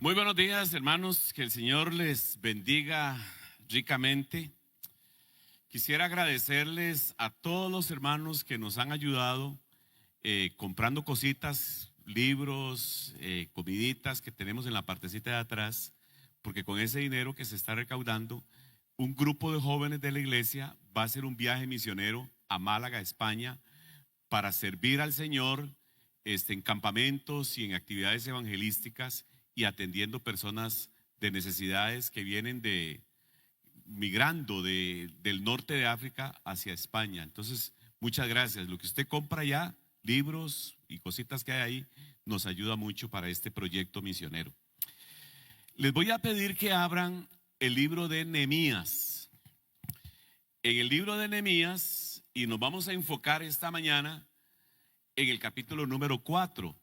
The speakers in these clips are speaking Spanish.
Muy buenos días, hermanos, que el Señor les bendiga ricamente. Quisiera agradecerles a todos los hermanos que nos han ayudado comprando cositas, libros, comiditas que tenemos en la partecita de atrás, porque con ese dinero que se está recaudando, un grupo de jóvenes de la iglesia va a hacer un viaje misionero a Málaga, España, para servir al Señor en campamentos y en actividades evangelísticas y atendiendo personas de necesidades que vienen migrando del norte de África hacia España. Entonces, muchas gracias. Lo que usted compra allá, libros y cositas que hay ahí, nos ayuda mucho para este proyecto misionero. Les voy a pedir que abran el libro de Nehemías. En el libro de Nehemías, y nos vamos a enfocar esta mañana en el capítulo número 4.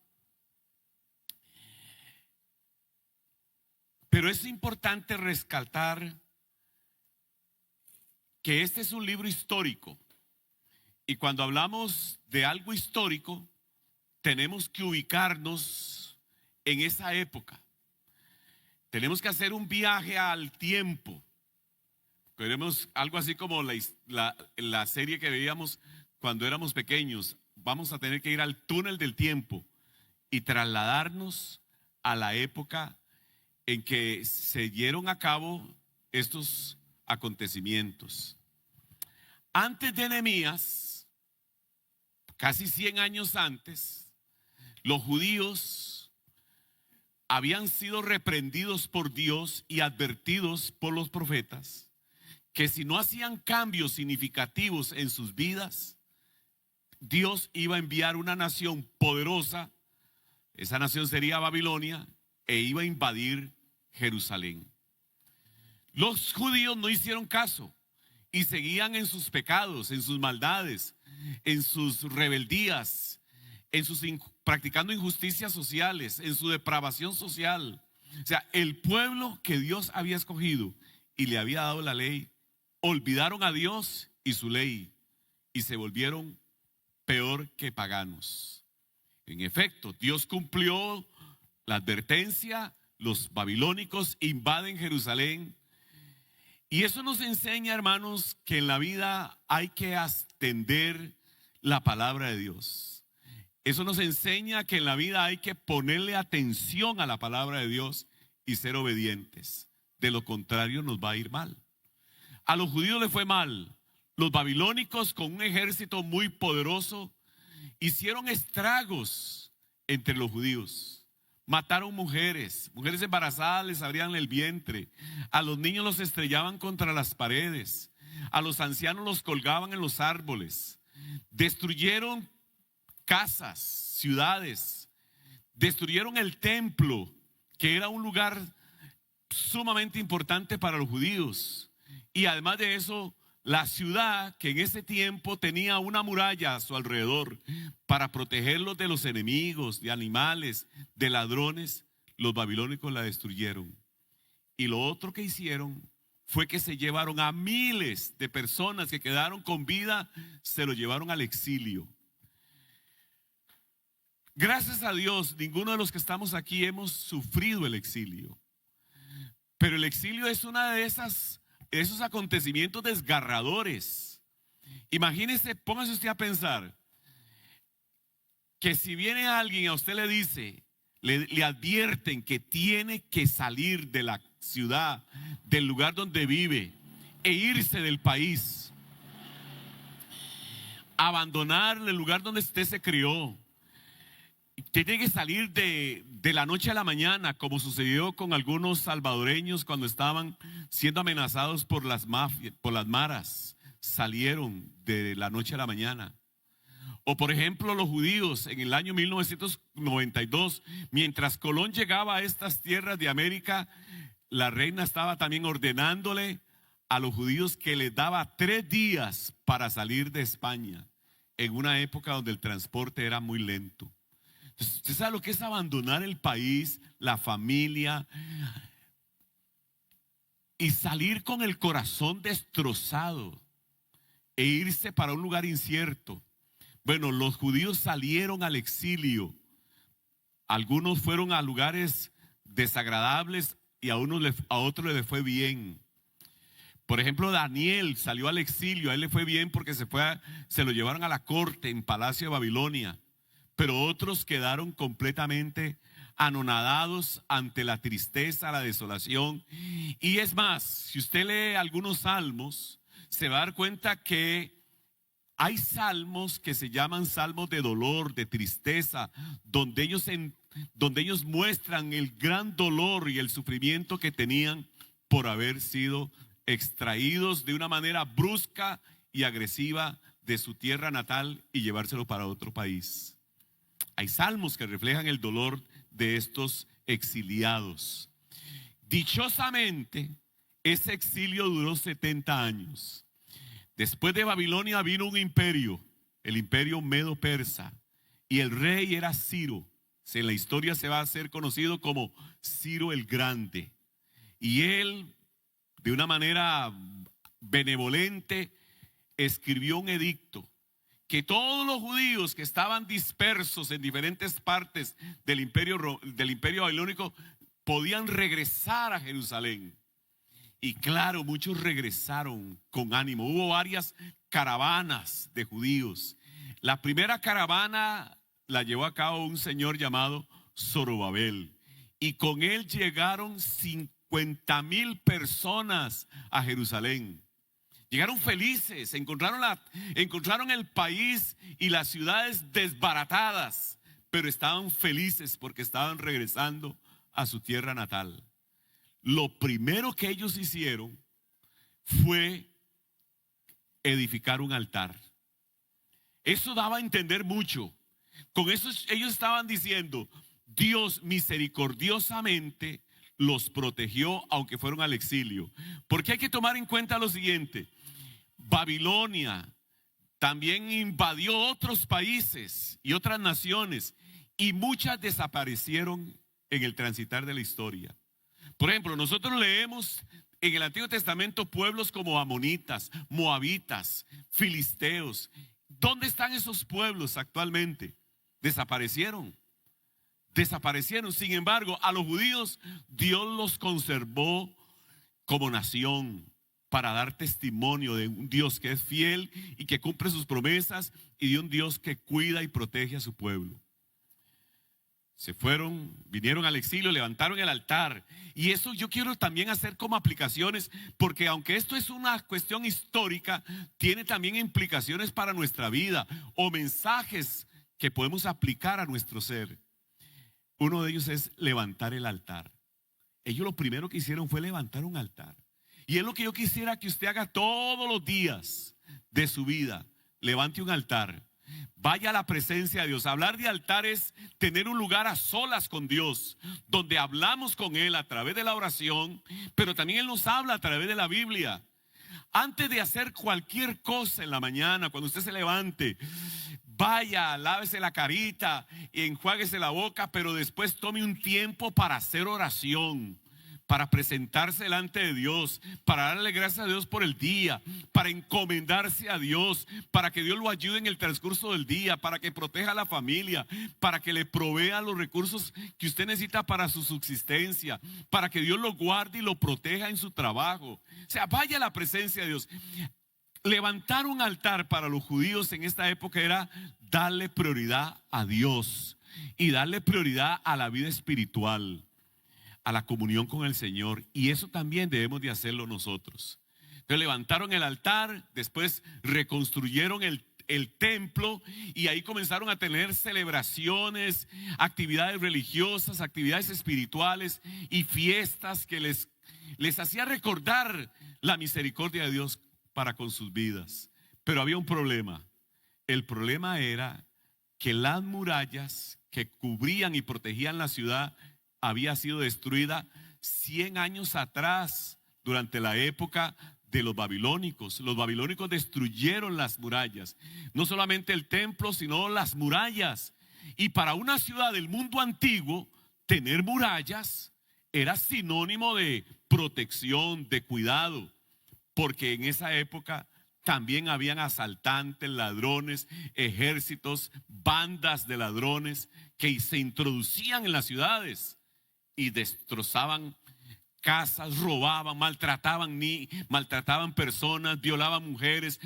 Pero es importante rescatar que este es un libro histórico. Y cuando hablamos de algo histórico, tenemos que ubicarnos en esa época. Tenemos que hacer un viaje al tiempo. Queremos algo así como la serie que veíamos cuando éramos pequeños. Vamos a tener que ir al túnel del tiempo y trasladarnos a la época en que se dieron a cabo estos acontecimientos. Antes de Nehemías, casi 100 años antes, los judíos habían sido reprendidos por Dios y advertidos por los profetas que si no hacían cambios significativos en sus vidas, Dios iba a enviar una nación poderosa. Esa nación sería Babilonia e iba a invadir Jerusalén. Los judíos no hicieron caso y seguían en sus pecados, en sus maldades, en sus rebeldías, practicando injusticias sociales, en su depravación social. O sea, el pueblo que Dios había escogido y le había dado la ley, olvidaron a Dios y su ley y se volvieron peor que paganos. En efecto, Dios cumplió la advertencia. Los babilónicos invaden Jerusalén. Y eso nos enseña, hermanos, que en la vida hay que atender la palabra de Dios. Eso nos enseña que en la vida hay que ponerle atención a la palabra de Dios y ser obedientes. De lo contrario nos va a ir mal. A los judíos les fue mal. Los babilónicos, con un ejército muy poderoso, hicieron estragos entre los judíos. Mataron mujeres embarazadas les abrían el vientre, a los niños los estrellaban contra las paredes, a los ancianos los colgaban en los árboles, destruyeron casas, ciudades, destruyeron el templo, que era un lugar sumamente importante para los judíos, y además de eso, la ciudad, que en ese tiempo tenía una muralla a su alrededor para protegerlos de los enemigos, de animales, de ladrones, los babilónicos la destruyeron. Y lo otro que hicieron fue que se llevaron a miles de personas que quedaron con vida, se lo llevaron al exilio. Gracias a Dios, ninguno de los que estamos aquí hemos sufrido el exilio. Pero el exilio es una de esos acontecimientos desgarradores. Imagínese, póngase usted a pensar que si viene alguien a usted le dice, le advierten que tiene que salir de la ciudad, del lugar donde vive e irse del país, abandonar el lugar donde usted se crió. Usted tiene que salir de la noche a la mañana, como sucedió con algunos salvadoreños cuando estaban siendo amenazados por las mafias, por las maras. Salieron de la noche a la mañana. O por ejemplo los judíos en el año 1992, mientras Colón llegaba a estas tierras de América, la reina estaba también ordenándole a los judíos que les daba 3 días para salir de España, en una época donde el transporte era muy lento. ¿Usted sabe lo que es abandonar el país, la familia y salir con el corazón destrozado e irse para un lugar incierto? Bueno, los judíos salieron al exilio. Algunos fueron a lugares desagradables y a otros le fue bien. Por ejemplo, Daniel salió al exilio, a él le fue bien porque se lo llevaron a la corte en Palacio de Babilonia, pero otros quedaron completamente anonadados ante la tristeza, la desolación. Y es más, si usted lee algunos salmos, se va a dar cuenta que hay salmos que se llaman salmos de dolor, de tristeza, donde ellos muestran el gran dolor y el sufrimiento que tenían por haber sido extraídos de una manera brusca y agresiva de su tierra natal y llevárselo para otro país. Hay salmos que reflejan el dolor de estos exiliados. Dichosamente, ese exilio duró 70 años. Después de Babilonia vino un imperio, el imperio Medo-Persa, y el rey era Ciro. En la historia se va a hacer conocido como Ciro el Grande. Y él, de una manera benevolente, escribió un edicto que todos los judíos que estaban dispersos en diferentes partes del imperio babilónico podían regresar a Jerusalén. Y claro, muchos regresaron con ánimo. Hubo varias caravanas de judíos. La primera caravana la llevó a cabo un señor llamado Zorobabel, y con él llegaron 50,000 personas a Jerusalén. Llegaron felices, encontraron el país y las ciudades desbaratadas, pero estaban felices porque estaban regresando a su tierra natal. Lo primero que ellos hicieron fue edificar un altar. Eso daba a entender mucho. Con eso ellos estaban diciendo: Dios misericordiosamente los protegió aunque fueron al exilio. Porque hay que tomar en cuenta lo siguiente: Babilonia también invadió otros países y otras naciones, y muchas desaparecieron en el transitar de la historia. Por ejemplo, nosotros leemos en el Antiguo Testamento pueblos como amonitas, moabitas, filisteos. ¿Dónde están esos pueblos actualmente? Desaparecieron. Sin embargo, a los judíos Dios los conservó como nación para dar testimonio de un Dios que es fiel y que cumple sus promesas, y de un Dios que cuida y protege a su pueblo. Vinieron al exilio, levantaron el altar. Y eso yo quiero también hacer como aplicaciones, porque aunque esto es una cuestión histórica, tiene también implicaciones para nuestra vida o mensajes que podemos aplicar a nuestro ser. Uno de ellos es levantar el altar. Ellos lo primero que hicieron fue levantar un altar. Y es lo que yo quisiera que usted haga todos los días de su vida. Levante un altar. Vaya a la presencia de Dios. Hablar de altar es tener un lugar a solas con Dios, donde hablamos con Él a través de la oración, pero también Él nos habla a través de la Biblia. Antes de hacer cualquier cosa en la mañana, cuando usted se levante, vaya, lávese la carita y enjuáguese la boca, pero después tome un tiempo para hacer oración, para presentarse delante de Dios, para darle gracias a Dios por el día, para encomendarse a Dios, para que Dios lo ayude en el transcurso del día, para que proteja a la familia, para que le provea los recursos que usted necesita para su subsistencia, para que Dios lo guarde y lo proteja en su trabajo. O sea, vaya a la presencia de Dios. Levantar un altar para los judíos en esta época era darle prioridad a Dios y darle prioridad a la vida espiritual, a la comunión con el Señor. Y eso también debemos de hacerlo nosotros. Entonces levantaron el altar, después reconstruyeron el templo, y ahí comenzaron a tener celebraciones, actividades religiosas, actividades espirituales y fiestas que les hacía recordar la misericordia de Dios para con sus vidas. Pero había un problema. El problema era que las murallas que cubrían y protegían la ciudad había sido destruida 100 años atrás, durante la época de los babilónicos. Los babilónicos destruyeron las murallas, no solamente el templo, sino las murallas. Y para una ciudad del mundo antiguo, tener murallas era sinónimo de protección, de cuidado, porque en esa época también habían asaltantes, ladrones, ejércitos, bandas de ladrones que se introducían en las ciudades. y destrozaban casas, robaban, maltrataban personas, violaban mujeres,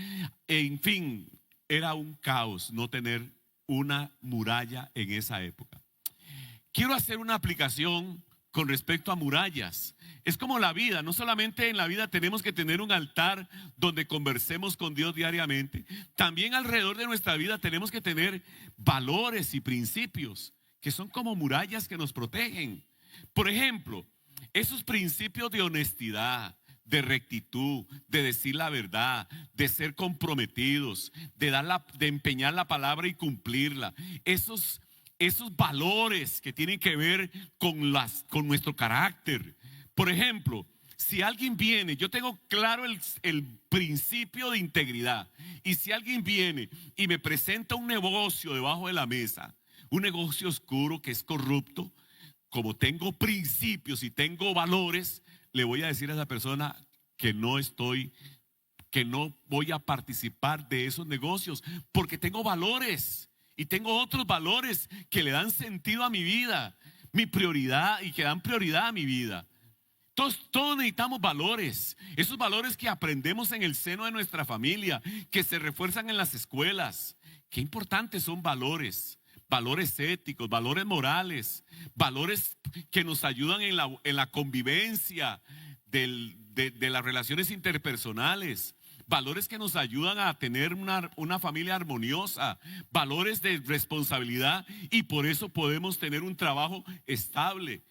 en fin, era un caos no tener una muralla en esa época. Quiero hacer una aplicación con respecto a murallas. Es como la vida, no solamente en la vida tenemos que tener un altar donde conversemos con Dios diariamente, también alrededor de nuestra vida tenemos que tener valores y principios que son como murallas que nos protegen. Por ejemplo, esos principios de honestidad, de rectitud, de decir la verdad, de ser comprometidos, de empeñar la palabra y cumplirla. Esos valores que tienen que ver con nuestro carácter. Por ejemplo, si alguien viene, yo tengo claro el principio de integridad. Y si alguien viene y me presenta un negocio debajo de la mesa, un negocio oscuro que es corrupto, como tengo principios y tengo valores, le voy a decir a esa persona que no voy a participar de esos negocios, porque tengo valores y tengo otros valores que le dan sentido a mi vida, mi prioridad y que dan prioridad a mi vida. Todos necesitamos valores, esos valores que aprendemos en el seno de nuestra familia, que se refuerzan en las escuelas. Qué importantes son valores. Valores éticos, valores morales, valores que nos ayudan en la convivencia de las relaciones interpersonales, valores que nos ayudan a tener una familia armoniosa, valores de responsabilidad, y por eso podemos tener un trabajo estable.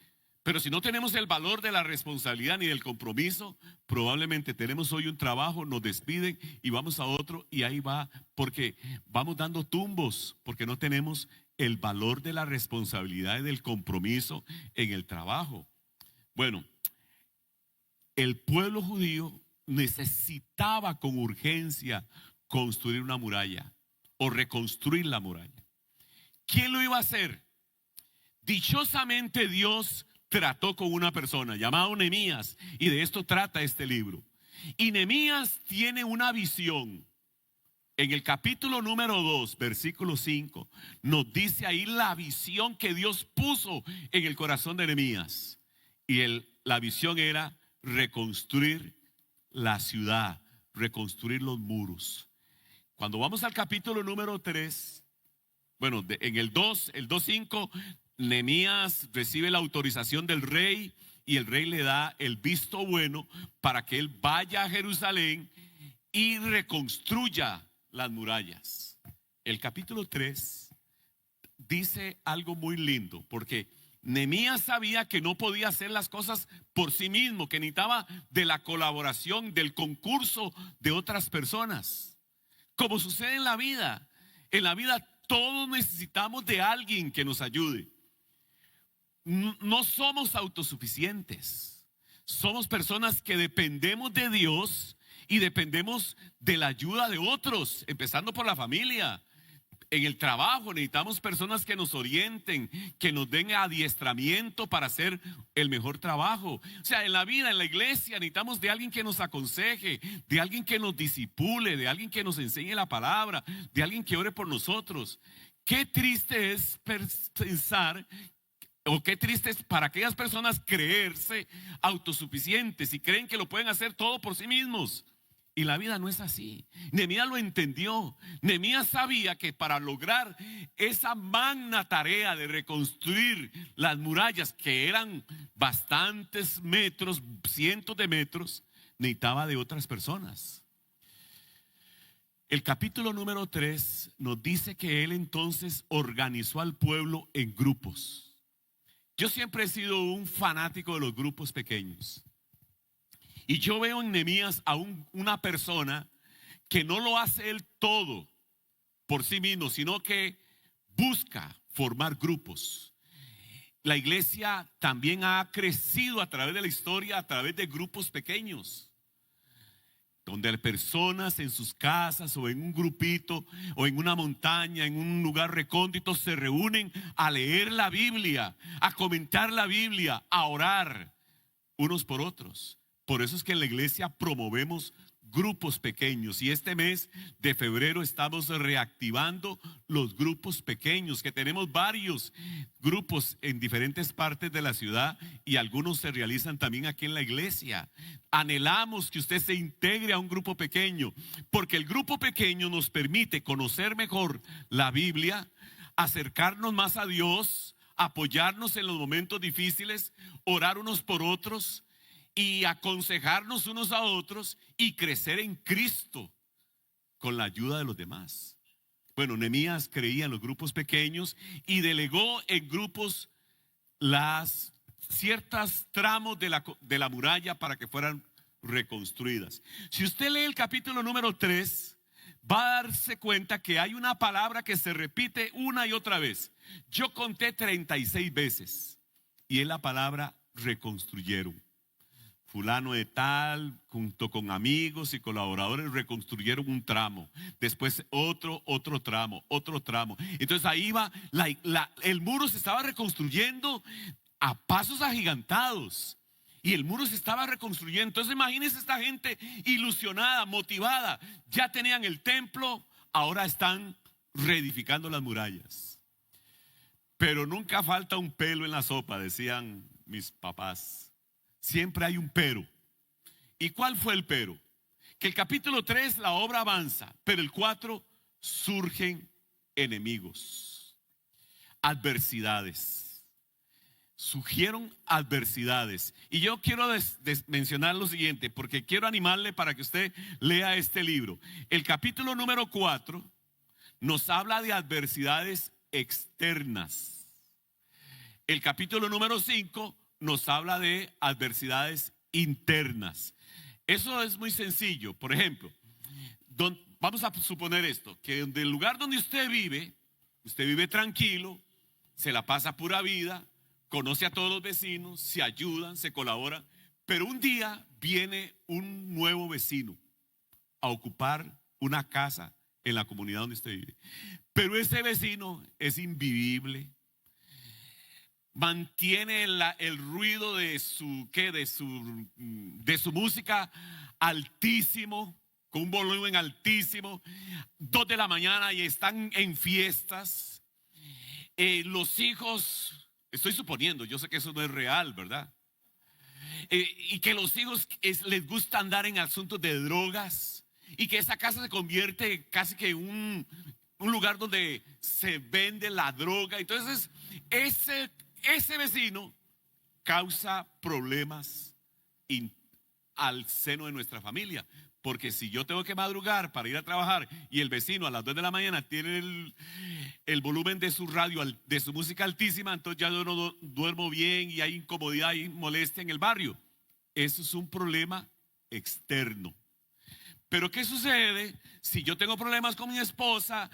Pero si no tenemos el valor de la responsabilidad ni del compromiso, probablemente tenemos hoy un trabajo, nos despiden y vamos a otro, y ahí va, porque vamos dando tumbos, porque no tenemos el valor de la responsabilidad y del compromiso en el trabajo. Bueno, el pueblo judío necesitaba con urgencia construir una muralla o reconstruir la muralla. ¿Quién lo iba a hacer? Dichosamente Dios trató con una persona llamada Nehemías, y de esto trata este libro. Y Nehemías tiene una visión. En el capítulo número 2, versículo 5, nos dice ahí la visión que Dios puso en el corazón de Nehemías. Y la visión era reconstruir la ciudad, reconstruir los muros. Cuando vamos al capítulo número 3, bueno, en el 2:5, Nehemías recibe la autorización del rey y el rey le da el visto bueno para que él vaya a Jerusalén y reconstruya las murallas. El capítulo 3 dice algo muy lindo, porque Nehemías sabía que no podía hacer las cosas por sí mismo, que necesitaba de la colaboración, del concurso de otras personas. Como sucede en la vida todos necesitamos de alguien que nos ayude. No somos autosuficientes, somos personas que dependemos de Dios y dependemos de la ayuda de otros, empezando por la familia. En el trabajo necesitamos personas que nos orienten, que nos den adiestramiento para hacer el mejor trabajo. O sea, en la vida, en la iglesia, necesitamos de alguien que nos aconseje, de alguien que nos disipule, de alguien que nos enseñe la palabra, de alguien que ore por nosotros. Qué triste es pensar, o qué triste es para aquellas personas creerse autosuficientes y creen que lo pueden hacer todo por sí mismos. Y la vida no es así. Nehemías lo entendió. Nehemías sabía que para lograr esa magna tarea de reconstruir las murallas, que eran bastantes metros, cientos de metros, necesitaba de otras personas. El capítulo número 3 nos dice que él entonces organizó al pueblo en grupos. Yo siempre he sido un fanático de los grupos pequeños. Y yo veo en Nehemías a una persona que no lo hace él todo por sí mismo, sino que busca formar grupos. La iglesia también ha crecido a través de la historia, a través de grupos pequeños, donde personas en sus casas o en un grupito o en una montaña, en un lugar recóndito, se reúnen a leer la Biblia, a comentar la Biblia, a orar unos por otros. Por eso es que en la iglesia promovemos grupos pequeños. Y este mes de febrero estamos reactivando los grupos pequeños, que tenemos varios grupos en diferentes partes de la ciudad y algunos se realizan también aquí en la iglesia. Anhelamos que usted se integre a un grupo pequeño, porque el grupo pequeño nos permite conocer mejor la Biblia, acercarnos más a Dios, apoyarnos en los momentos difíciles, orar unos por otros y aconsejarnos unos a otros y crecer en Cristo con la ayuda de los demás. Bueno, Nehemías creía en los grupos pequeños y delegó en grupos las ciertas tramos de la muralla para que fueran reconstruidas. Si usted lee el capítulo número 3, va a darse cuenta que hay una palabra que se repite una y otra vez. Yo conté 36 veces y es la palabra reconstruyeron. Fulano de tal, junto con amigos y colaboradores, reconstruyeron un tramo. Después otro tramo. Entonces ahí va, el muro se estaba reconstruyendo a pasos agigantados. Y el muro se estaba reconstruyendo. Entonces imagínense esta gente ilusionada, motivada. Ya tenían el templo, ahora están reedificando las murallas. Pero nunca falta un pelo en la sopa, decían mis papás. Siempre hay un pero. ¿Y cuál fue el pero? Que el capítulo 3 la obra avanza, pero el 4 surgen enemigos, adversidades. Surgieron adversidades. Y yo quiero mencionar lo siguiente, porque quiero animarle para que usted lea este libro. El capítulo número 4 nos habla de adversidades externas. El capítulo número 5 nos habla de adversidades internas. Eso es muy sencillo. Por ejemplo, vamos a suponer esto, que en el lugar donde usted vive tranquilo, se la pasa pura vida, conoce a todos los vecinos, se ayudan, se colaboran, pero un día viene un nuevo vecino a ocupar una casa en la comunidad donde usted vive. Pero ese vecino es invivible. Mantiene el ruido de su música altísimo, con un volumen altísimo, 2 de la mañana y están en fiestas. Los hijos, estoy suponiendo, yo sé que eso no es real, ¿verdad? Y que los hijos les gusta andar en asuntos de drogas y que esa casa se convierte casi que en un lugar donde se vende la droga. Entonces, ese vecino causa problemas al seno de nuestra familia. Porque si yo tengo que madrugar para ir a trabajar y el vecino a las 2 de la mañana tiene el volumen de su radio, de su música altísima, entonces ya yo no duermo bien y hay incomodidad y molestia en el barrio. Eso es un problema externo. Pero ¿qué sucede si yo tengo problemas con mi esposa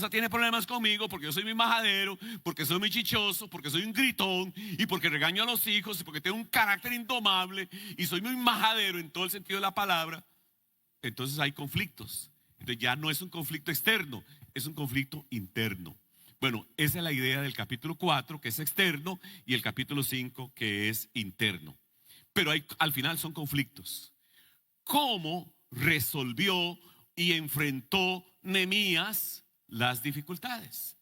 tiene problemas conmigo porque yo soy muy majadero, porque soy muy chichoso, porque soy un gritón y porque regaño a los hijos y porque tengo un carácter indomable y soy muy majadero en todo el sentido de la palabra? Entonces hay conflictos. Entonces ya no es un conflicto externo, es un conflicto interno. Bueno, esa es la idea del capítulo 4, que es externo, y el capítulo 5, que es interno. Pero al final son conflictos. ¿Cómo resolvió y enfrentó Nehemías las dificultades?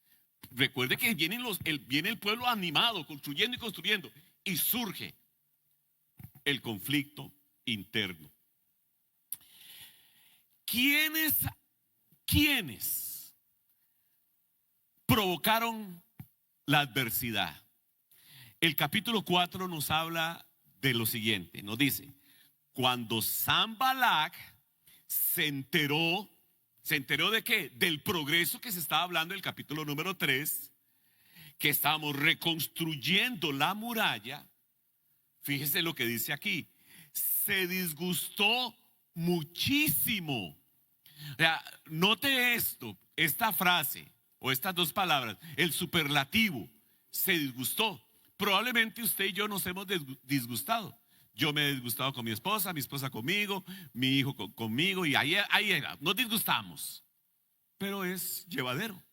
Recuerde que viene el pueblo animado, construyendo y construyendo, y surge el conflicto interno. ¿Quiénes provocaron la adversidad? El capítulo 4 nos habla de lo siguiente, nos dice: cuando Sanballat se enteró ¿de qué? Del progreso que se estaba hablando en el capítulo número 3, que estábamos reconstruyendo la muralla. Fíjese lo que dice aquí: se disgustó muchísimo. O sea, note esta frase o estas dos palabras, el superlativo, se disgustó. Probablemente usted y yo nos hemos disgustado. Yo me he disgustado con mi esposa conmigo, mi hijo conmigo, y ahí era, nos disgustamos. Pero es llevadero.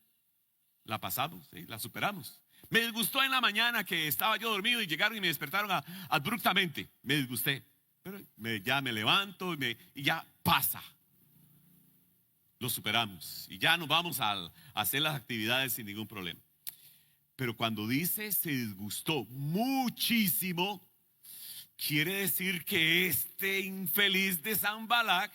La pasamos, ¿sí? La superamos. Me disgustó en la mañana que estaba yo dormido y llegaron y me despertaron abruptamente. Me disgusté. Pero ya me levanto y ya pasa. Lo superamos y ya nos vamos a hacer las actividades sin ningún problema. Pero cuando dice se disgustó muchísimo, quiere decir que este infeliz de Sanballat,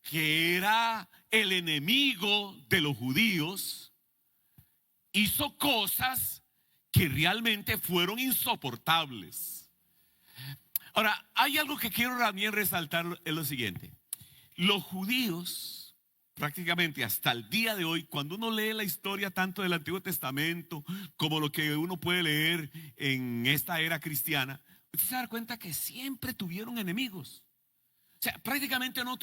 que era el enemigo de los judíos, hizo cosas que realmente fueron insoportables. Ahora, hay algo que quiero también resaltar, es lo siguiente. Los judíos, prácticamente hasta el día de hoy, cuando uno lee la historia tanto del Antiguo Testamento como lo que uno puede leer en esta era cristiana, usted se da cuenta que siempre tuvieron enemigos. O sea, prácticamente no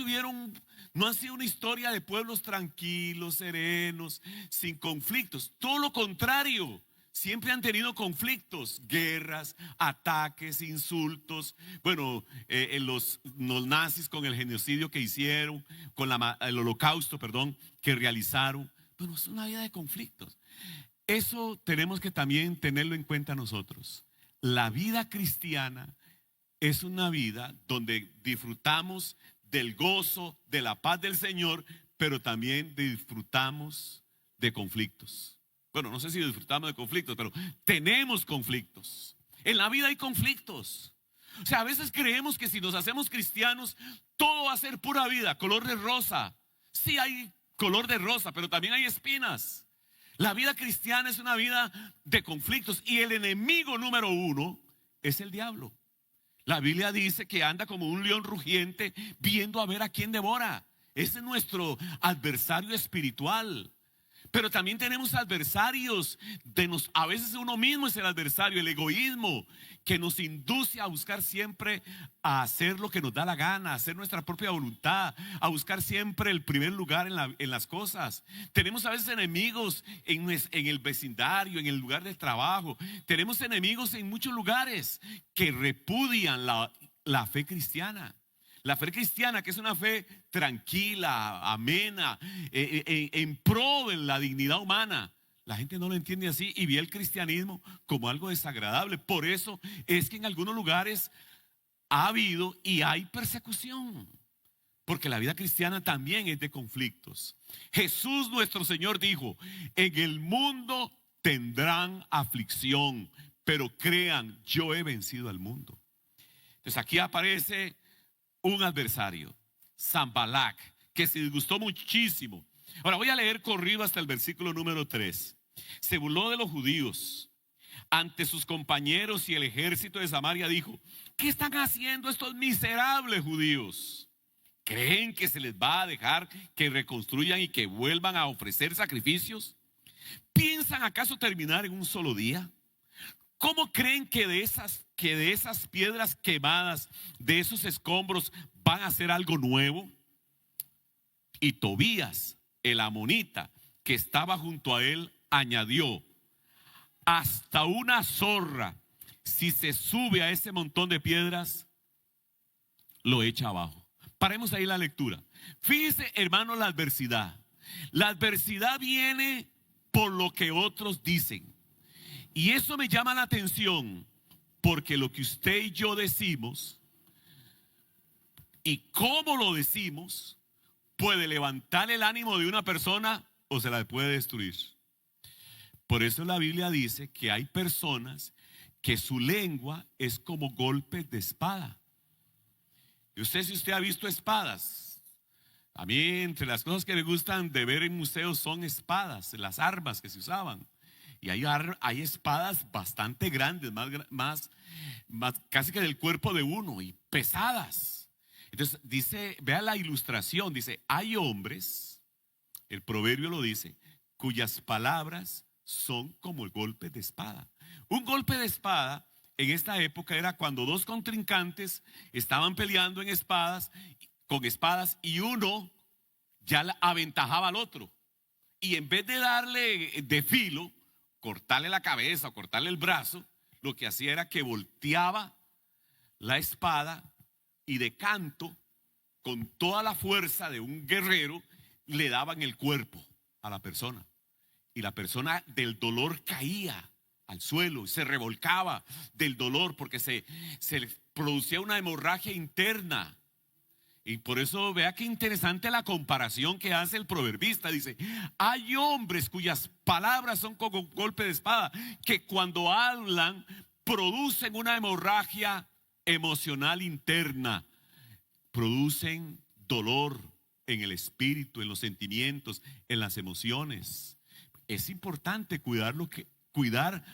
han sido una historia de pueblos tranquilos, serenos, sin conflictos. Todo lo contrario, siempre han tenido conflictos, guerras, ataques, insultos. Bueno, los nazis con el genocidio que hicieron, con el holocausto, que realizaron. Bueno, es una vida de conflictos. Eso tenemos que también tenerlo en cuenta nosotros. La vida cristiana es una vida donde disfrutamos del gozo, de la paz del Señor, pero también disfrutamos de conflictos. Bueno, no sé si disfrutamos de conflictos, pero tenemos conflictos. En la vida hay conflictos. O sea, a veces creemos que si nos hacemos cristianos, todo va a ser pura vida, color de rosa. Sí hay color de rosa, pero también hay espinas. La vida cristiana es una vida de conflictos y el enemigo número uno es el diablo. La Biblia dice que anda como un león rugiente viendo a ver a quién devora. Ese es nuestro adversario espiritual. Pero también tenemos adversarios a veces uno mismo es el adversario, el egoísmo, que nos induce a buscar siempre a hacer lo que nos da la gana, a hacer nuestra propia voluntad, a buscar siempre el primer lugar en las cosas. Tenemos a veces enemigos en el vecindario, en el lugar de trabajo. Tenemos enemigos en muchos lugares que repudian la fe cristiana. La fe cristiana, que es una fe tranquila, amena, en pro de la dignidad humana. La gente no lo entiende así y ve el cristianismo como algo desagradable. Por eso es que en algunos lugares ha habido y hay persecución. Porque la vida cristiana también es de conflictos. Jesús nuestro Señor dijo: en el mundo tendrán aflicción, pero crean, yo he vencido al mundo. Entonces aquí aparece un adversario, Sanballat, que se disgustó muchísimo. Ahora voy a leer corrido hasta el versículo número 3. Se burló de los judíos ante sus compañeros y el ejército de Samaria dijo: ¿qué están haciendo estos miserables judíos? ¿Creen que se les va a dejar que reconstruyan y que vuelvan a ofrecer sacrificios? ¿Piensan acaso terminar en un solo día? ¿Cómo creen que de esas piedras quemadas, de esos escombros, van a hacer algo nuevo? Y Tobías, el amonita, que estaba junto a él, añadió: hasta una zorra, si se sube a ese montón de piedras, lo echa abajo. Paremos ahí la lectura. Fíjese, hermano, la adversidad. La adversidad viene por lo que otros dicen. Y eso me llama la atención, porque lo que usted y yo decimos y cómo lo decimos puede levantar el ánimo de una persona o se la puede destruir. Por eso la Biblia dice que hay personas que su lengua es como golpes de espada. Y si usted ha visto espadas, a mí entre las cosas que me gustan de ver en museos son espadas, las armas que se usaban. Y hay espadas bastante grandes, más casi que del cuerpo de uno, y pesadas. Entonces dice, vea la ilustración, dice: hay hombres, el proverbio lo dice, cuyas palabras son como el golpe de espada. Un golpe de espada en esta época era cuando dos contrincantes estaban peleando con espadas, y uno ya aventajaba al otro. Y en vez de darle de filo, cortarle la cabeza o cortarle el brazo, lo que hacía era que volteaba la espada y de canto, con toda la fuerza de un guerrero, le daban el cuerpo a la persona. Y la persona del dolor caía al suelo y se revolcaba del dolor porque se le producía una hemorragia interna. Y por eso vea qué interesante la comparación que hace el proverbista. Dice, hay hombres cuyas palabras son como un golpe de espada, que cuando hablan producen una hemorragia emocional interna, producen dolor en el espíritu, en los sentimientos, en las emociones. Es importante cuidar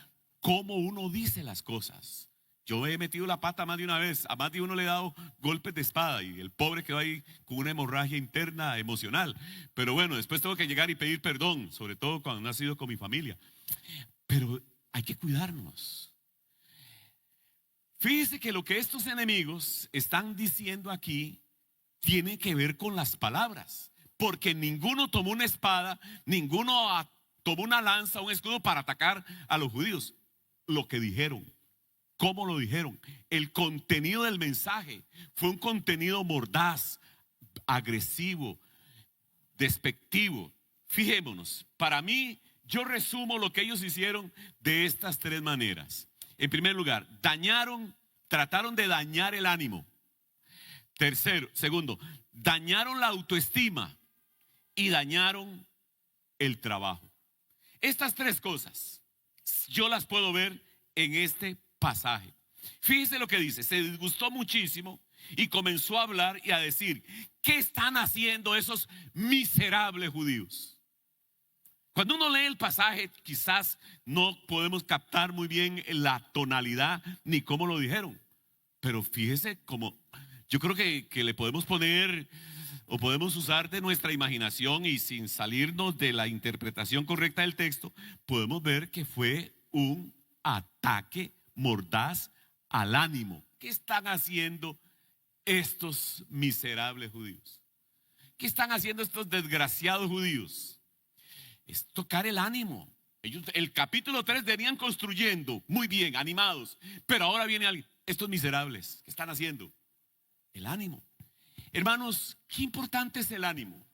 cómo uno dice las cosas. Yo he metido la pata más de una vez, a más de uno le he dado golpes de espada y el pobre quedó ahí con una hemorragia interna emocional. Pero bueno, después tengo que llegar y pedir perdón, sobre todo cuando no ha sido con mi familia. Pero hay que cuidarnos. Fíjese que lo que estos enemigos están diciendo aquí tiene que ver con las palabras, porque ninguno tomó una espada, ninguno tomó una lanza, un escudo para atacar a los judíos. Lo que dijeron, cómo lo dijeron, el contenido del mensaje fue un contenido mordaz, agresivo, despectivo. Fijémonos, para mí, yo resumo lo que ellos hicieron de estas tres maneras. En primer lugar, trataron de dañar el ánimo. Segundo, dañaron la autoestima y dañaron el trabajo. Estas tres cosas yo las puedo ver en este pasaje. Fíjese lo que dice, se disgustó muchísimo y comenzó a hablar y a decir, ¿qué están haciendo esos miserables judíos? Cuando uno lee el pasaje, quizás no podemos captar muy bien la tonalidad ni cómo lo dijeron, pero fíjese cómo yo creo que le podemos poner o podemos usar de nuestra imaginación y sin salirnos de la interpretación correcta del texto, podemos ver que fue un ataque mordaz al ánimo. ¿Qué están haciendo estos miserables judíos? ¿Qué están haciendo estos desgraciados judíos? Es tocar el ánimo. Ellos, el capítulo 3 venían construyendo muy bien, animados, pero ahora viene alguien, estos miserables, ¿qué están haciendo? El ánimo. Hermanos, qué importante es el ánimo.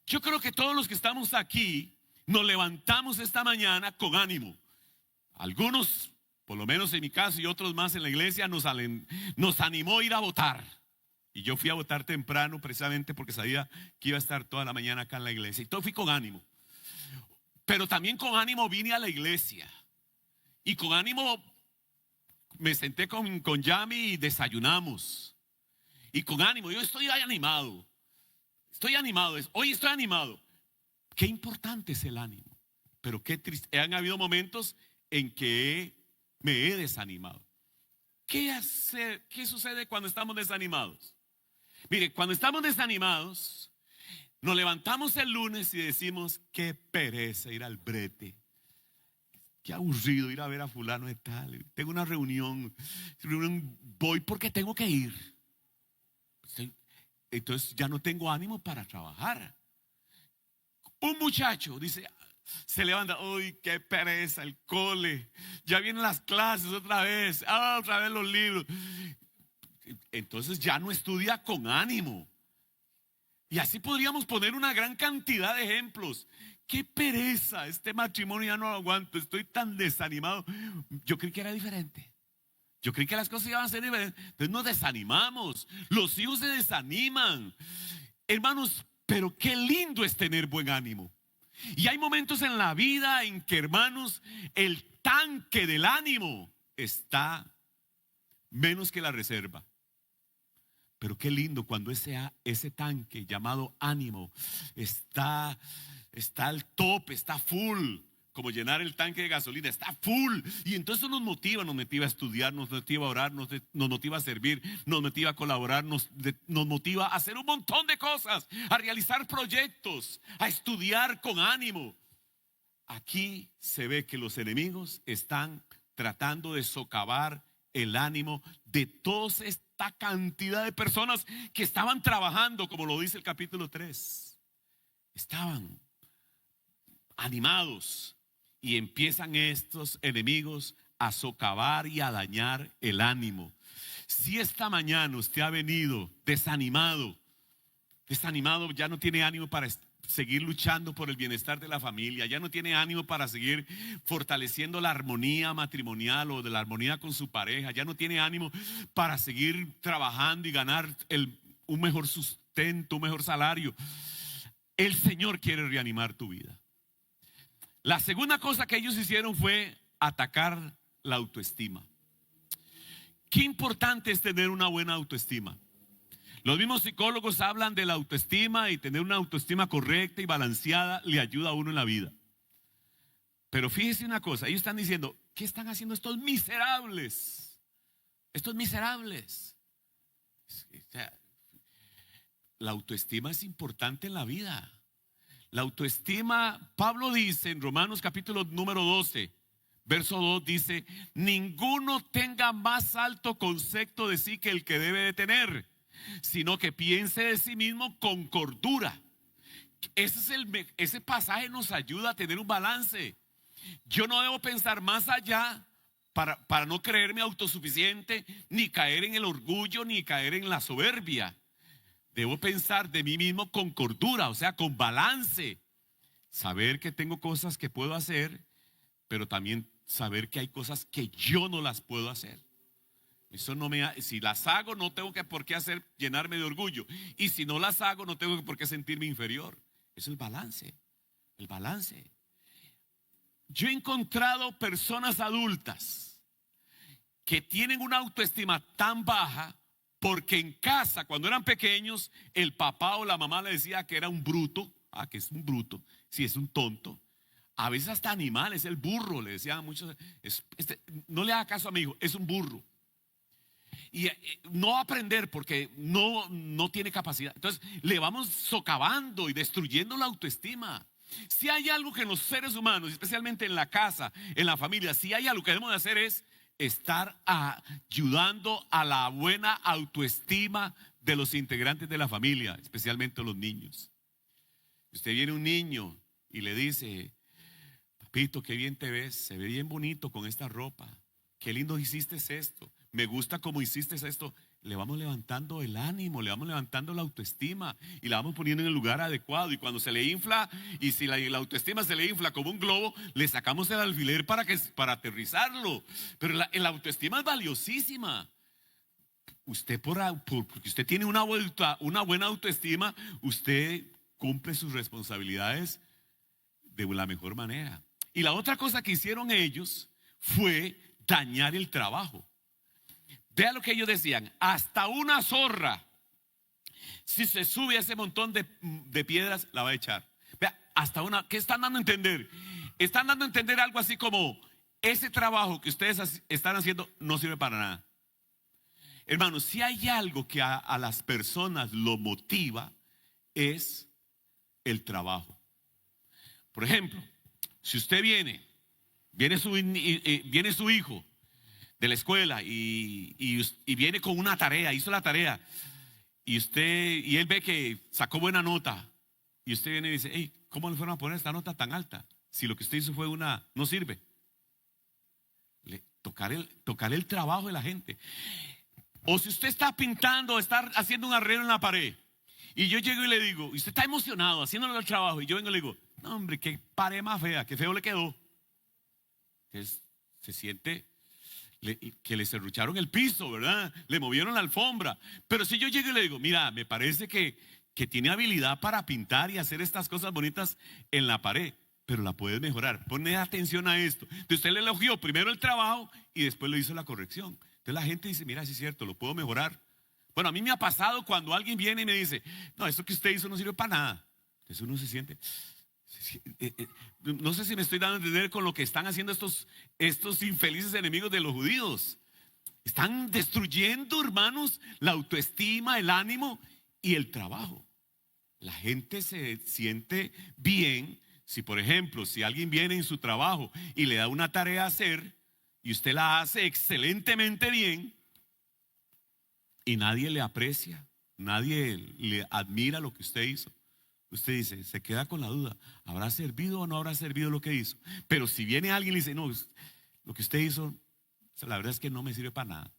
Yo creo que todos los que estamos aquí nos levantamos esta mañana con ánimo. Algunos, por lo menos en mi caso y otros más en la iglesia, nos animó a ir a votar. Y yo fui a votar temprano precisamente porque sabía que iba a estar toda la mañana acá en la iglesia. Y todo fui con ánimo. Pero también con ánimo vine a la iglesia. Y con ánimo me senté con Yami y desayunamos. Y con ánimo, yo estoy animado. Hoy estoy animado. Qué importante es el ánimo. Pero qué triste. Han habido momentos en que me he desanimado. ¿Qué sucede cuando estamos desanimados? Mire, cuando estamos desanimados, nos levantamos el lunes y decimos, qué pereza ir al brete. Qué aburrido ir a ver a fulano de tal. Tengo una reunión, voy porque tengo que ir. Entonces ya no tengo ánimo para trabajar. Un muchacho dice, se levanta, uy, qué pereza el cole, ya vienen las clases otra vez los libros. Entonces ya no estudia con ánimo. Y así podríamos poner una gran cantidad de ejemplos. Qué pereza, este matrimonio ya no lo aguanto, estoy tan desanimado. Yo creí que era diferente. Yo creí que las cosas iban a ser diferentes. Entonces nos desanimamos. Los hijos se desaniman. Hermanos, pero qué lindo es tener buen ánimo. Y hay momentos en la vida en que, hermanos, el tanque del ánimo está menos que la reserva. Pero qué lindo cuando ese tanque llamado ánimo está al tope, está full. Como llenar el tanque de gasolina, está full. Y entonces nos motiva a estudiar, nos motiva a orar, nos motiva a servir, nos motiva a colaborar, nos motiva a hacer un montón de cosas, a realizar proyectos, a estudiar con ánimo. Aquí se ve que los enemigos están tratando de socavar el ánimo de toda esta cantidad de personas que estaban trabajando, como lo dice el capítulo 3. Estaban animados. Y empiezan estos enemigos a socavar y a dañar el ánimo. Si esta mañana usted ha venido desanimado, ya no tiene ánimo para seguir luchando por el bienestar de la familia, ya no tiene ánimo para seguir fortaleciendo la armonía matrimonial o de la armonía con su pareja, ya no tiene ánimo para seguir trabajando y ganar un mejor sustento, un mejor salario. El Señor quiere reanimar tu vida. La segunda cosa que ellos hicieron fue atacar la autoestima. Qué importante es tener una buena autoestima. Los mismos psicólogos hablan de la autoestima, y tener una autoestima correcta y balanceada le ayuda a uno en la vida. Pero fíjese una cosa, ellos están diciendo, ¿qué están haciendo estos miserables? Estos miserables. O sea, la autoestima es importante en la vida. La autoestima, Pablo dice en Romanos capítulo número 12, verso 2, dice: ninguno tenga más alto concepto de sí que el que debe de tener, sino que piense de sí mismo con cordura. Ese pasaje nos ayuda a tener un balance. Yo no debo pensar más allá para no creerme autosuficiente, ni caer en el orgullo, ni caer en la soberbia. Debo pensar de mí mismo con cordura, o sea, con balance. Saber que tengo cosas que puedo hacer, pero también saber que hay cosas que yo no las puedo hacer. Eso no si las hago, no tengo por qué llenarme de orgullo. Y si no las hago, no tengo por qué sentirme inferior. Eso es el balance. El balance. Yo he encontrado personas adultas que tienen una autoestima tan baja porque en casa, cuando eran pequeños, el papá o la mamá le decía que era un bruto. Que es un bruto, si es un tonto. A veces hasta animales, el burro, le decían muchos. No le haga caso a mi hijo, es un burro. Y no va a aprender porque no tiene capacidad. Entonces le vamos socavando y destruyendo la autoestima. Si hay algo que en los seres humanos, especialmente en la casa, en la familia, si hay algo que debemos de hacer, es estar ayudando a la buena autoestima de los integrantes de la familia, especialmente los niños. Usted viene un niño y le dice: papito, qué bien te ves, se ve bien bonito con esta ropa, qué lindo hiciste esto, me gusta cómo hiciste esto. Le vamos levantando el ánimo, le vamos levantando la autoestima y la vamos poniendo en el lugar adecuado. Y cuando se le infla, y si la autoestima se le infla como un globo, le sacamos el alfiler para aterrizarlo. Pero la autoestima es valiosísima. Usted porque usted tiene una buena autoestima, usted cumple sus responsabilidades de la mejor manera. Y la otra cosa que hicieron ellos fue dañar el trabajo. Vea lo que ellos decían: hasta una zorra, si se sube a ese montón de piedras, la va a echar. Vea, ¿qué están dando a entender? Están dando a entender algo así como: ese trabajo que ustedes están haciendo no sirve para nada. Hermanos, si hay algo que a las personas lo motiva, es el trabajo. Por ejemplo, si usted viene su hijo de la escuela y viene con una tarea, hizo la tarea, y él ve que sacó buena nota, y usted viene y dice: hey, ¿cómo le fueron a poner esta nota tan alta? Si lo que usted hizo fue no sirve. Tocar el trabajo de la gente. O si usted está pintando, está haciendo un arreglo en la pared, y yo llego y le digo, y usted está emocionado haciéndole el trabajo, y yo vengo y le digo: no, hombre, qué pared más fea, qué feo le quedó. Se siente que le serrucharon el piso, ¿verdad? Le movieron la alfombra. Pero si yo llego y le digo: mira, me parece que tiene habilidad para pintar y hacer estas cosas bonitas en la pared, pero la puedes mejorar, ponle atención a esto. Entonces usted le elogió primero el trabajo y después le hizo la corrección. Entonces la gente dice: mira, sí es cierto, lo puedo mejorar. Bueno, a mí me ha pasado cuando alguien viene y me dice: no, esto que usted hizo no sirve para nada. Entonces uno se siente... No sé si me estoy dando a entender con lo que están haciendo estos infelices enemigos de los judíos. Están destruyendo, hermanos, la autoestima, el ánimo y el trabajo. La gente se siente bien si, por ejemplo, si alguien viene en su trabajo y le da una tarea a hacer y usted la hace excelentemente bien y nadie le aprecia, nadie le admira lo que usted hizo. Usted dice, se queda con la duda: ¿habrá servido o no habrá servido lo que hizo? Pero si viene alguien y le dice: no, lo que usted hizo, la verdad es que no me sirve para nada,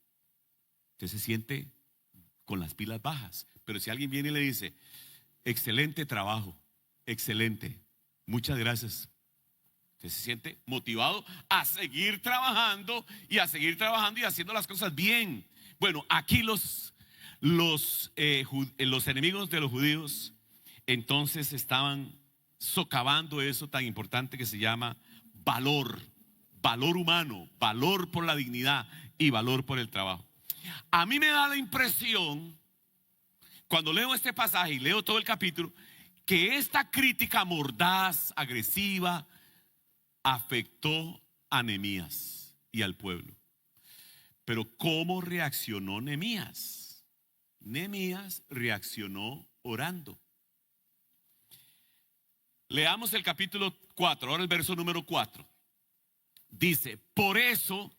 usted se siente con las pilas bajas. Pero si alguien viene y le dice: excelente trabajo, excelente, muchas gracias, usted se siente motivado a seguir trabajando y haciendo las cosas bien. Bueno, aquí Los enemigos de los judíos entonces estaban socavando eso tan importante que se llama valor, valor humano, valor por la dignidad y valor por el trabajo. A mí me da la impresión, cuando leo este pasaje y leo todo el capítulo, que esta crítica mordaz, agresiva, afectó a Nehemías y al pueblo. Pero ¿cómo reaccionó Nehemías? Nehemías reaccionó orando. Leamos el capítulo 4, ahora el verso número 4. Dice, por eso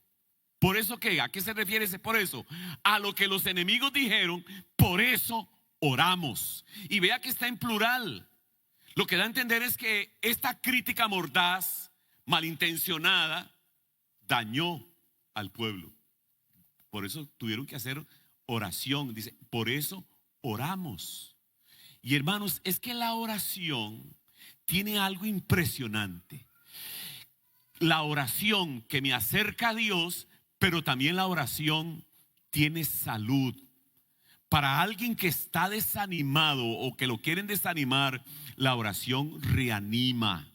¿qué? ¿A qué se refiere ese por eso? A lo que los enemigos dijeron, por eso oramos. Y vea que está en plural. Lo que da a entender es que esta crítica mordaz, malintencionada, dañó al pueblo. Por eso tuvieron que hacer oración. Dice, por eso oramos. Y hermanos, es que la oración tiene algo impresionante. La oración que me acerca a Dios, pero también la oración tiene salud. Para alguien que está desanimado o que lo quieren desanimar, la oración reanima.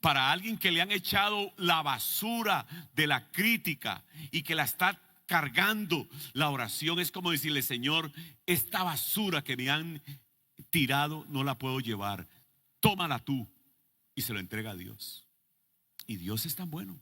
Para alguien que le han echado la basura de la crítica y que la está cargando, la oración es como decirle, Señor, esta basura que me han tirado no la puedo llevar, tómala tú, y se lo entrega a Dios. Y Dios es tan bueno.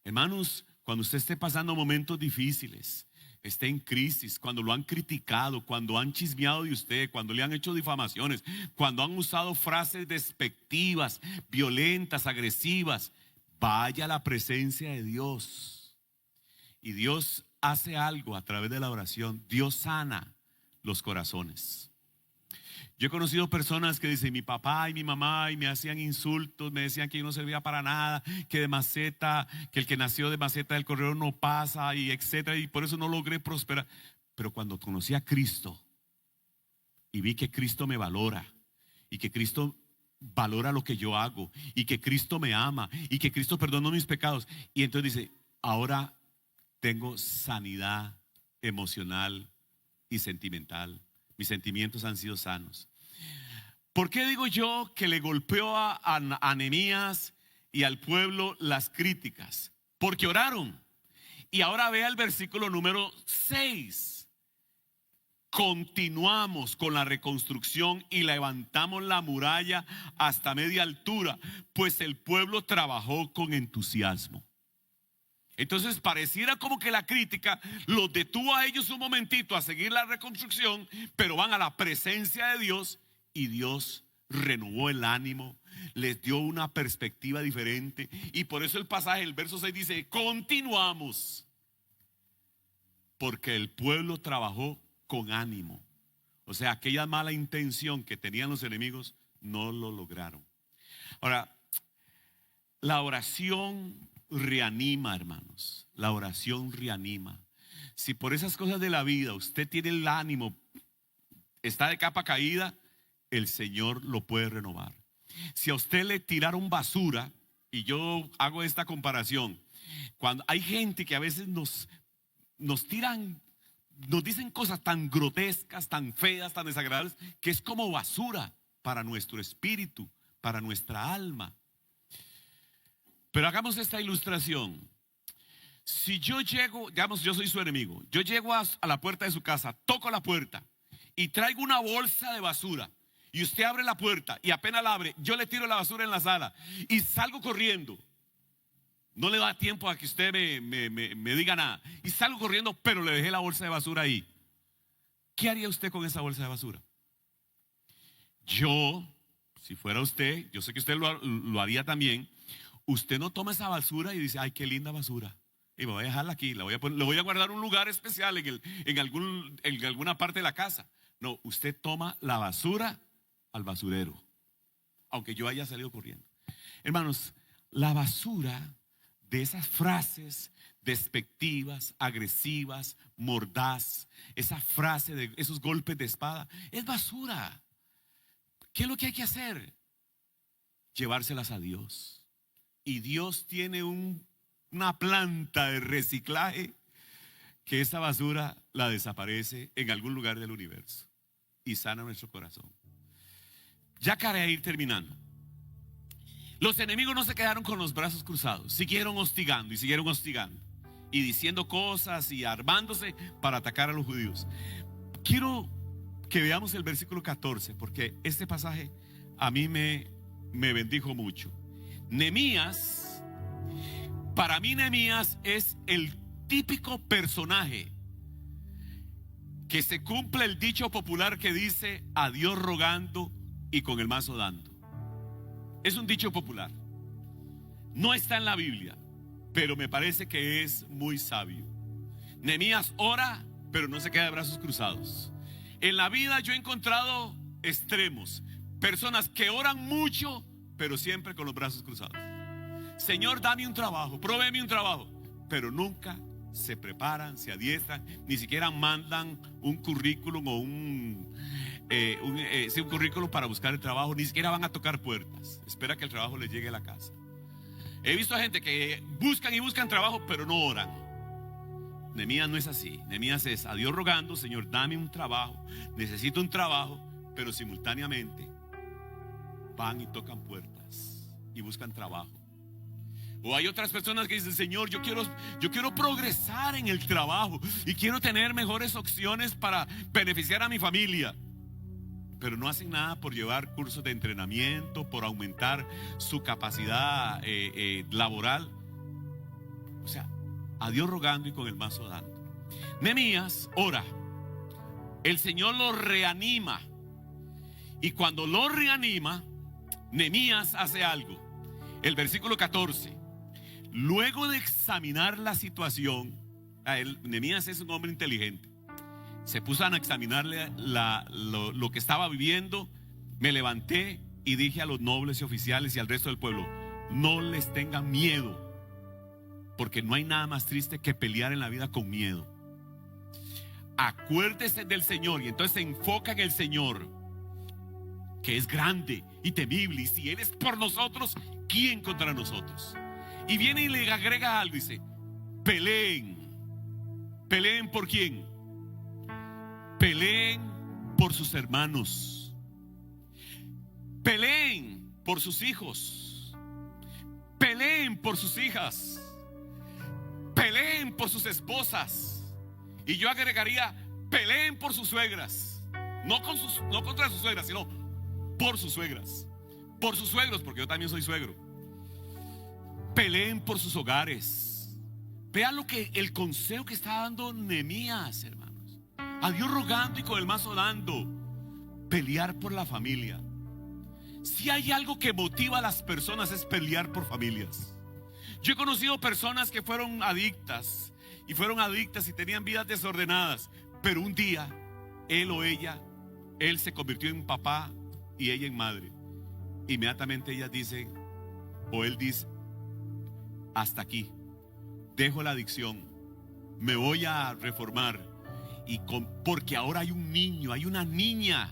Hermanos, cuando usted esté pasando momentos difíciles, esté en crisis, cuando lo han criticado, cuando han chismeado de usted, cuando le han hecho difamaciones, cuando han usado frases despectivas, violentas, agresivas, vaya a la presencia de Dios. Y Dios hace algo a través de la oración. Dios sana los corazones. Yo he conocido personas que dicen, mi papá y mi mamá, y me hacían insultos, me decían que yo no servía para nada, que de maceta, que el que nació de maceta del corredor no pasa, y etcétera, y por eso no logré prosperar. Pero cuando conocí a Cristo y vi que Cristo me valora, y que Cristo valora lo que yo hago, y que Cristo me ama, y que Cristo perdonó mis pecados, y entonces dice, ahora tengo sanidad emocional y sentimental. Mis sentimientos han sido sanos. ¿Por qué digo yo que le golpeó a Nehemías y al pueblo las críticas? Porque oraron. Y ahora vea el versículo número 6. Continuamos con la reconstrucción y levantamos la muralla hasta media altura, pues el pueblo trabajó con entusiasmo. Entonces pareciera como que la crítica los detuvo a ellos un momentito a seguir la reconstrucción, pero van a la presencia de Dios y Dios renovó el ánimo, les dio una perspectiva diferente. Y por eso el pasaje, el verso 6 dice, continuamos, porque el pueblo trabajó con ánimo. O sea, aquella mala intención que tenían los enemigos no lo lograron. Ahora, la oración reanima, hermanos. La oración reanima. Si por esas cosas de la vida usted tiene el ánimo, está de capa caída, el Señor lo puede renovar. Si a usted le tiraron basura, y yo hago esta comparación, cuando hay gente que a veces nos tiran, nos dicen cosas tan grotescas, tan feas, tan desagradables, que es como basura para nuestro espíritu, para nuestra alma. Pero hagamos esta ilustración. Si yo llego, digamos, yo soy su enemigo, yo llego a la puerta de su casa, toco la puerta y traigo una bolsa de basura, y usted abre la puerta y apenas la abre, yo le tiro la basura en la sala y salgo corriendo. No le da tiempo a que usted me diga nada, y salgo corriendo, pero le dejé la bolsa de basura ahí. ¿Qué haría usted con esa bolsa de basura? Yo, si fuera usted, yo sé que usted lo haría también. Usted no toma esa basura y dice, ay, qué linda basura, y me voy a dejarla aquí, le voy a guardar un lugar especial en alguna parte de la casa. No, usted toma la basura al basurero, aunque yo haya salido corriendo. Hermanos, la basura de esas frases despectivas, agresivas, mordaz, esa frase de esos golpes de espada, es basura. ¿Qué es lo que hay que hacer? Llevárselas a Dios. Y Dios tiene una planta de reciclaje que esa basura la desaparece en algún lugar del universo y sana nuestro corazón. Ya para ir terminando, los enemigos no se quedaron con los brazos cruzados, siguieron hostigando y diciendo cosas y armándose para atacar a los judíos. Quiero que veamos el versículo 14, porque este pasaje a mí me bendijo mucho. Nehemías, para mí Nehemías es el típico personaje que se cumple el dicho popular que dice: a Dios rogando y con el mazo dando. Es un dicho popular, no está en la Biblia, pero me parece que es muy sabio. Nehemías ora, pero no se queda de brazos cruzados. En la vida yo he encontrado extremos, personas que oran mucho, pero siempre con los brazos cruzados. Señor, dame un trabajo, provéeme un trabajo, pero nunca se preparan, se adiestran, ni siquiera mandan un currículum o un currículum para buscar el trabajo, ni siquiera van a tocar puertas, espera que el trabajo les llegue a la casa. He visto a gente que buscan y buscan trabajo, pero no oran. Nehemías no es así. Nehemías es a Dios rogando: Señor, dame un trabajo, necesito un trabajo, pero simultáneamente van y tocan puertas y buscan trabajo. O hay otras personas que dicen: Señor, yo quiero progresar en el trabajo y quiero tener mejores opciones para beneficiar a mi familia, pero no hacen nada por llevar cursos de entrenamiento, por aumentar su capacidad laboral. O sea, a Dios rogando y con el mazo dando. Nehemías ora, el Señor lo reanima, y cuando lo reanima, Nehemías hace algo. El versículo 14: luego de examinar la situación, Nehemías es un hombre inteligente, se puso a examinarle lo que estaba viviendo. Me levanté y dije a los nobles y oficiales y al resto del pueblo: no les tengan miedo, porque no hay nada más triste que pelear en la vida con miedo. Acuérdese del Señor. Y entonces se enfoca en el Señor, que es grande y temible, y si Él es por nosotros, ¿quién contra nosotros? Y viene y le agrega algo, dice: peleen. ¿Peleen por quién? Peleen por sus hermanos, peleen por sus hijos, peleen por sus hijas, peleen por sus esposas. Y yo agregaría: peleen por sus suegras. No contra sus suegras, sino por sus suegras, por sus suegros, porque yo también soy suegro. Peleen por sus hogares. Vean el consejo que está dando Nehemías, hermanos. A Dios rogando y con el mazo dando. Pelear por la familia. Si hay algo que motiva a las personas, es pelear por familias. Yo he conocido personas que fueron adictas y tenían vidas desordenadas, pero un día él se convirtió en papá y ella en madre. Inmediatamente ellas dicen, o él dice: hasta aquí, dejo la adicción, me voy a reformar, porque ahora hay un niño, hay una niña,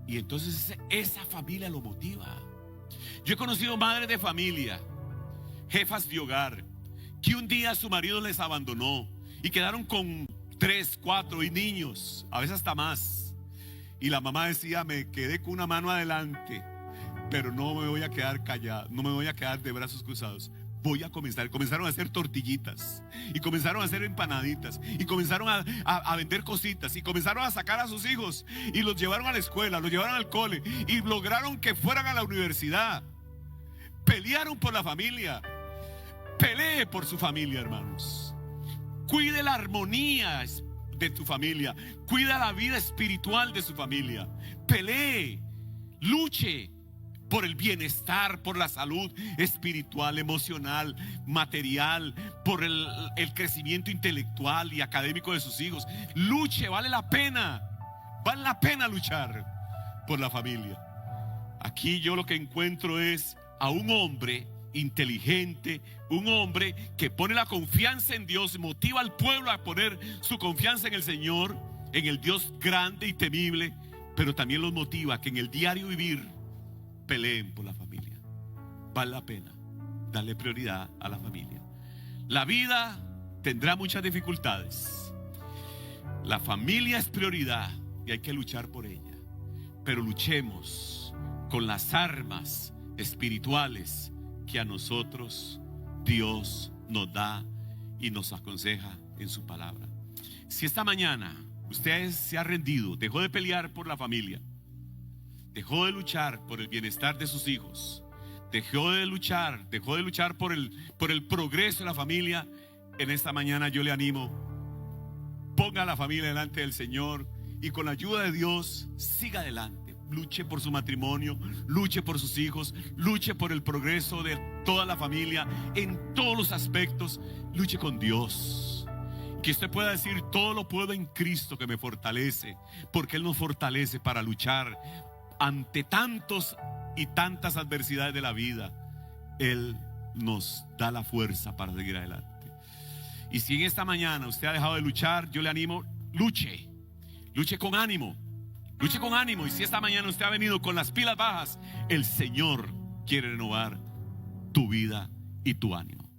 y entonces esa familia lo motiva. Yo he conocido madres de familia, jefas de hogar, que un día su marido les abandonó y quedaron con 3, 4 y niños, a veces hasta más, y la mamá decía: me quedé con una mano adelante, pero no me voy a quedar callada, no me voy a quedar de brazos cruzados. Comenzaron a hacer tortillitas, y comenzaron a hacer empanaditas, y comenzaron a vender cositas, y comenzaron a sacar a sus hijos, y los llevaron a la escuela, los llevaron al cole, y lograron que fueran a la universidad. Pelearon por la familia. Pelee por su familia, hermanos. Cuide la armonía de tu familia, cuida la vida espiritual de su familia. Pelee, luche por el bienestar, por la salud espiritual, emocional, material, por el crecimiento intelectual y académico de sus hijos. Luche, vale la pena luchar por la familia. Aquí yo lo que encuentro es a un hombre inteligente, un hombre que pone la confianza en Dios, motiva al pueblo a poner su confianza en el Señor, en el Dios grande y temible, pero también los motiva que en el diario vivir peleen por la familia. Vale la pena darle prioridad a la familia. La vida tendrá muchas dificultades, La familia es prioridad y hay que luchar por ella. Pero luchemos con las armas espirituales que a nosotros Dios nos da y nos aconseja en su palabra. Si esta mañana usted se ha rendido, dejó de pelear por la familia, dejó de luchar por el bienestar de sus hijos, dejó de luchar por el progreso de la familia, en esta mañana yo le animo, ponga a la familia delante del Señor y con la ayuda de Dios siga adelante. Luche por su matrimonio, luche por sus hijos, luche por el progreso de toda la familia en todos los aspectos. Luche con Dios. Que usted pueda decir: todo lo puedo en Cristo que me fortalece, porque Él nos fortalece para luchar ante tantos y tantas adversidades de la vida. Él nos da la fuerza para seguir adelante. Y si en esta mañana usted ha dejado de luchar, yo le animo, luche con ánimo. Luche con ánimo. Y si esta mañana usted ha venido con las pilas bajas, el Señor quiere renovar tu vida y tu ánimo.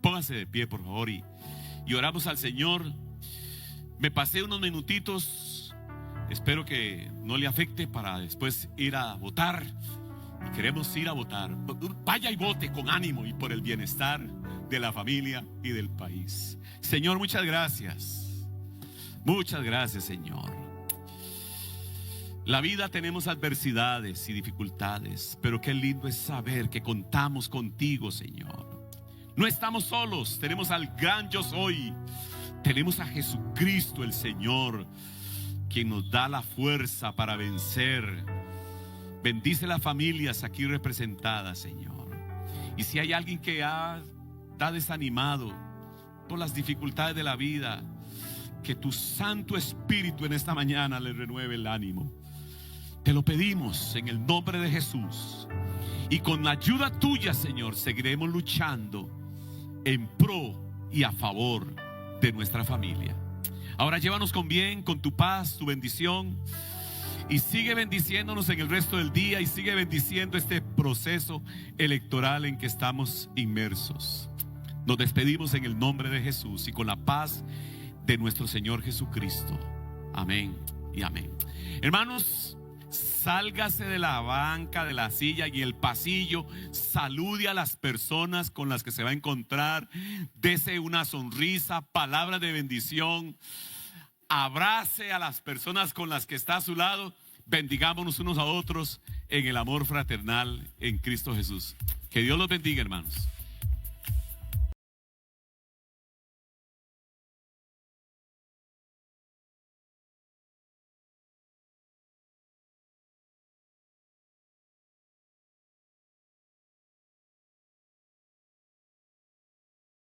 Póngase de pie, por favor, y oramos al Señor. Me pasé unos minutitos, espero que no le afecte, para después ir a votar. Y queremos ir a votar. Vaya y vote con ánimo y por el bienestar de la familia y del país. Señor, muchas gracias. Muchas gracias, Señor. La vida tenemos adversidades y dificultades, pero qué lindo es saber que contamos contigo, Señor. No estamos solos, tenemos al gran yo soy. Tenemos a Jesucristo el Señor, quien nos da la fuerza para vencer. Bendice las familias aquí representadas, Señor. Y si hay alguien que está desanimado por las dificultades de la vida, que tu Santo Espíritu en esta mañana le renueve el ánimo. Te lo pedimos en el nombre de Jesús. Y con la ayuda tuya, Señor, seguiremos luchando en pro y a favor de nuestra familia. Ahora llévanos con bien, con tu paz, tu bendición. Y sigue bendiciéndonos en el resto del día. Y sigue bendiciendo este proceso electoral en que estamos inmersos. Nos despedimos en el nombre de Jesús y con la paz de nuestro Señor Jesucristo. Amén y amén. Hermanos, sálgase de la banca, de la silla y el pasillo. Salude a las personas con las que se va a encontrar. Dese una sonrisa, palabras de bendición. Abrace a las personas con las que está a su lado. Bendigámonos unos a otros en el amor fraternal en Cristo Jesús. Que Dios los bendiga, hermanos.